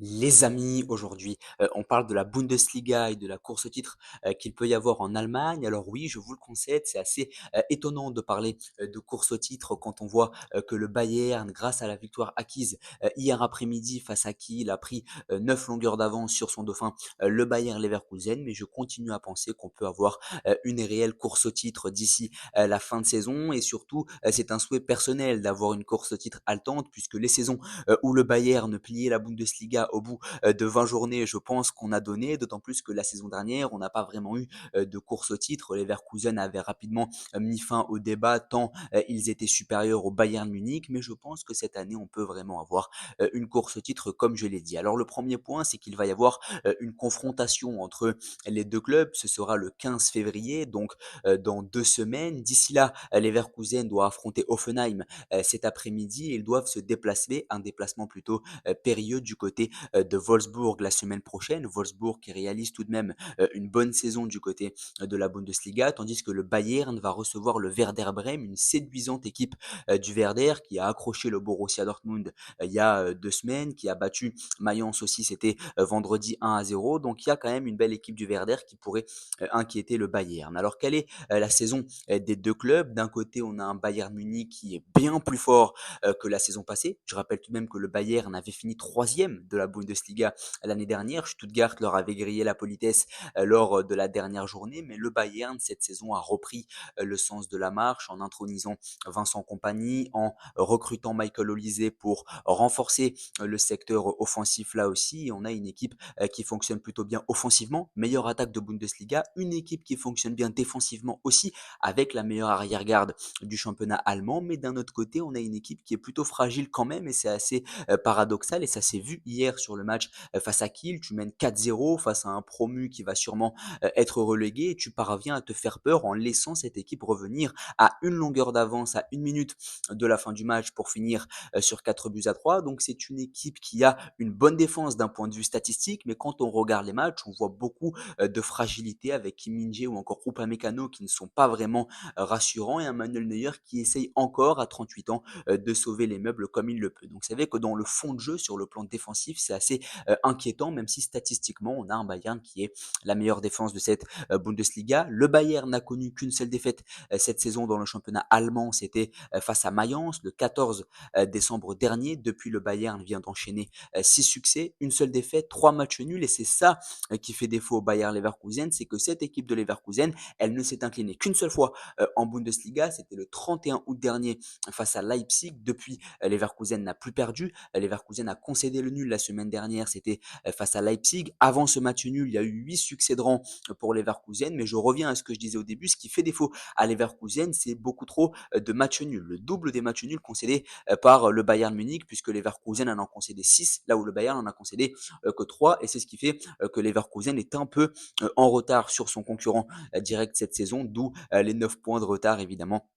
Les amis, aujourd'hui, on parle de la Bundesliga et de la course au titre, qu'il peut y avoir en Allemagne. Alors oui, je vous le concède, c'est assez, étonnant de parler, de course au titre quand on voit, que le Bayern, grâce à la victoire acquise, hier après-midi face à Kiel, a pris, 9 longueurs d'avance sur son dauphin, le Bayer Leverkusen. Mais je continue à penser qu'on peut avoir, une réelle course au titre d'ici, la fin de saison et surtout, c'est un souhait personnel d'avoir une course au titre haletante puisque les saisons où le Bayern pliait la Bundesliga au bout de 20 journées, je pense qu'on a donné, d'autant plus que la saison dernière, on n'a pas vraiment eu de course au titre. Les Leverkusen avaient rapidement mis fin au débat tant ils étaient supérieurs au Bayern Munich, mais je pense que cette année, on peut vraiment avoir une course au titre comme je l'ai dit. Alors le premier point, c'est qu'il va y avoir une confrontation entre les deux clubs, ce sera le 15 février, donc dans 2 semaines. D'ici là, les Leverkusen doivent affronter Hoffenheim cet après-midi. Ils doivent se déplacer, un déplacement plutôt périlleux du côté de Wolfsburg la semaine prochaine. Wolfsburg qui réalise tout de même une bonne saison du côté de la Bundesliga, tandis que le Bayern va recevoir le Werder Bremen, une séduisante équipe du Werder qui a accroché le Borussia Dortmund il y a 2 semaines, qui a battu Mayence aussi, c'était vendredi 1-0. Donc il y a quand même une belle équipe du Werder qui pourrait inquiéter le Bayern. Alors quelle est la saison des deux clubs? D'un côté, on a un Bayern Munich qui est bien plus fort que la saison passée. Je rappelle tout de même que le Bayern avait fini troisième de la Bundesliga l'année dernière. Stuttgart leur avait grillé la politesse lors de la dernière journée, mais le Bayern cette saison a repris le sens de la marche en intronisant Vincent Kompany, en recrutant Michael Olise pour renforcer le secteur offensif là aussi. Et on a une équipe qui fonctionne plutôt bien offensivement, meilleure attaque de Bundesliga, une équipe qui fonctionne bien défensivement aussi avec la meilleure arrière-garde du championnat allemand. Mais d'un autre côté, on a une équipe qui est plutôt fragile quand même et c'est assez paradoxal et ça s'est vu hier sur le match face à Kiel. Tu mènes 4-0 face à un promu qui va sûrement être relégué et tu parviens à te faire peur en laissant cette équipe revenir à une longueur d'avance, à 1 minute de la fin du match pour finir sur 4 buts à 3. Donc c'est une équipe qui a une bonne défense d'un point de vue statistique, mais quand on regarde les matchs, on voit beaucoup de fragilité avec Kim Min-jae ou encore Upamecano qui ne sont pas vraiment rassurant et un Manuel Neuer qui essaye encore à 38 ans de sauver les meubles comme il le peut. Donc c'est vrai que dans le fond de jeu, sur le plan défensif, c'est assez inquiétant, même si statistiquement, on a un Bayern qui est la meilleure défense de cette Bundesliga. Le Bayern n'a connu qu'une seule défaite cette saison dans le championnat allemand, c'était face à Mayence le 14 décembre dernier. Depuis, le Bayern vient d'enchaîner 6 succès, une seule défaite, 3 matchs nuls et c'est ça qui fait défaut au Bayern Leverkusen, c'est que cette équipe de Leverkusen, elle ne s'est inclinée qu'une seule fois en Bundesliga. C'était le 31 août dernier face à Leipzig. Depuis, Leverkusen n'a plus perdu. Leverkusen a concédé le nul la semaine dernière, c'était face à Leipzig. Avant ce match nul, il y a eu 8 succès de rang pour Leverkusen, mais je reviens à ce que je disais au début, ce qui fait défaut à Leverkusen, c'est beaucoup trop de matchs nuls, le double des matchs nuls concédés par le Bayern Munich, puisque Leverkusen en a concédé 6, là où le Bayern en a concédé que 3, et c'est ce qui fait que Leverkusen est un peu en retard sur son concurrent direct cette saison, d'où les 9 points de retard évidemment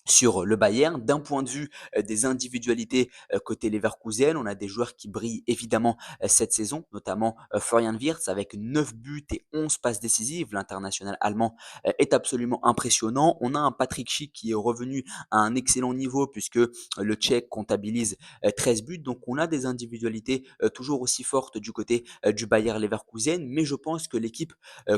sur le Bayern. D'un point de vue des individualités côté Leverkusen, on a des joueurs qui brillent évidemment cette saison, notamment Florian Wirtz avec 9 buts et 11 passes décisives. L'international allemand est absolument impressionnant. On a un Patrick Schick qui est revenu à un excellent niveau puisque le Tchèque comptabilise 13 buts. Donc on a des individualités toujours aussi fortes du côté du Bayer Leverkusen, mais je pense que l'équipe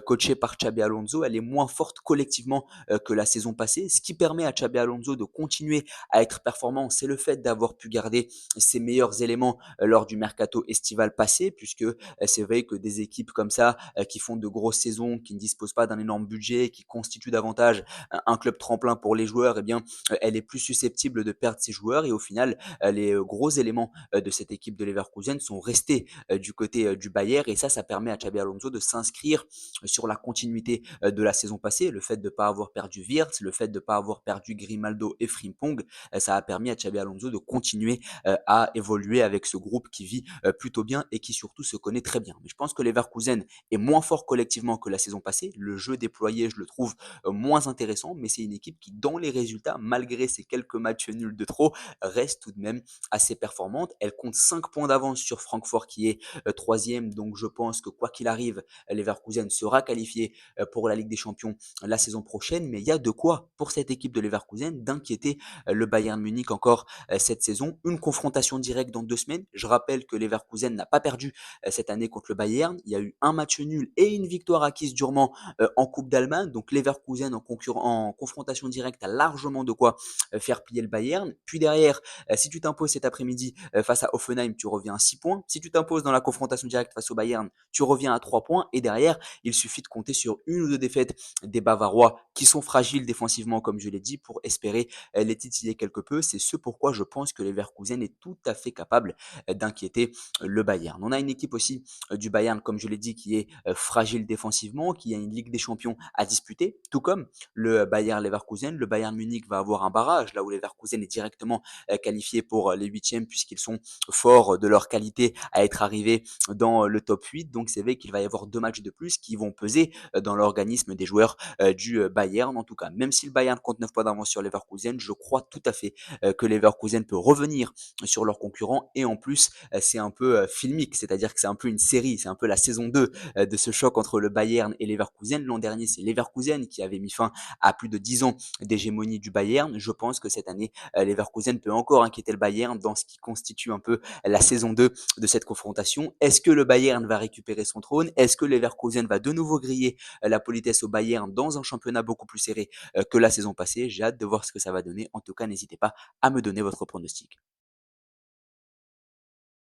coachée par Xabi Alonso, elle est moins forte collectivement que la saison passée. Ce qui permet à Xabi Alonso de continuer à être performant, c'est le fait d'avoir pu garder ses meilleurs éléments lors du mercato estival passé, puisque c'est vrai que des équipes comme ça, qui font de grosses saisons, qui ne disposent pas d'un énorme budget, qui constituent davantage un club tremplin pour les joueurs, eh bien, elle est plus susceptible de perdre ses joueurs. Et au final, les gros éléments de cette équipe de Leverkusen sont restés du côté du Bayern. Et ça permet à Xabi Alonso de s'inscrire sur la continuité de la saison passée. Le fait de ne pas avoir perdu Wirtz, le fait de ne pas avoir perdu Grimaldo et Frimpong, ça a permis à Xabi Alonso de continuer à évoluer avec ce groupe qui vit plutôt bien et qui surtout se connaît très bien. Mais je pense que Leverkusen est moins fort collectivement que la saison passée. Le jeu déployé, je le trouve moins intéressant, mais c'est une équipe qui, dans les résultats, malgré ces quelques matchs nuls de trop, reste tout de même assez performante. Elle compte 5 points d'avance sur Francfort qui est troisième, donc je pense que quoi qu'il arrive, Leverkusen sera qualifié pour la Ligue des Champions la saison prochaine, mais il y a de quoi pour cette équipe de Leverkusen Leverkusen d'inquiéter le Bayern Munich encore cette saison. Une confrontation directe dans 2 semaines. Je rappelle que Leverkusen n'a pas perdu cette année contre le Bayern. Il y a eu un match nul et une victoire acquise durement en Coupe d'Allemagne. Donc Leverkusen en confrontation directe a largement de quoi faire plier le Bayern. Puis derrière, si tu t'imposes cet après-midi face à Hoffenheim, tu reviens à 6 points. Si tu t'imposes dans la confrontation directe face au Bayern, tu reviens à 3 points. Et derrière, il suffit de compter sur une ou deux défaites des Bavarois qui sont fragiles défensivement, comme je l'ai dit, pour espérer les titiller quelque peu. C'est ce pourquoi je pense que Leverkusen est tout à fait capable d'inquiéter le Bayern. On a une équipe aussi du Bayern, comme je l'ai dit, qui est fragile défensivement, qui a une Ligue des Champions à disputer, tout comme le Bayern Leverkusen. Le Bayern Munich va avoir un barrage, là où Leverkusen est directement qualifié pour les huitièmes, puisqu'ils sont forts de leur qualité à être arrivés dans le top 8. Donc c'est vrai qu'il va y avoir 2 matchs de plus qui vont peser dans l'organisme des joueurs du Bayern. En tout cas, même si le Bayern compte 9 points d'avance sur Leverkusen, je crois tout à fait que Leverkusen peut revenir sur leurs concurrents. Et en plus, c'est un peu filmique, c'est-à-dire que c'est un peu une série, c'est un peu la saison 2 de ce choc entre le Bayern et Leverkusen. L'an dernier, c'est Leverkusen qui avait mis fin à plus de 10 ans d'hégémonie du Bayern. Je pense que cette année, Leverkusen peut encore inquiéter le Bayern dans ce qui constitue un peu la saison 2 de cette confrontation. Est-ce que le Bayern va récupérer son trône? Est-ce que Leverkusen va de nouveau griller la politesse au Bayern dans un championnat beaucoup plus serré que la saison passée? J'ai hâte de voir ce que ça va donner. En tout cas, n'hésitez pas à me donner votre pronostic.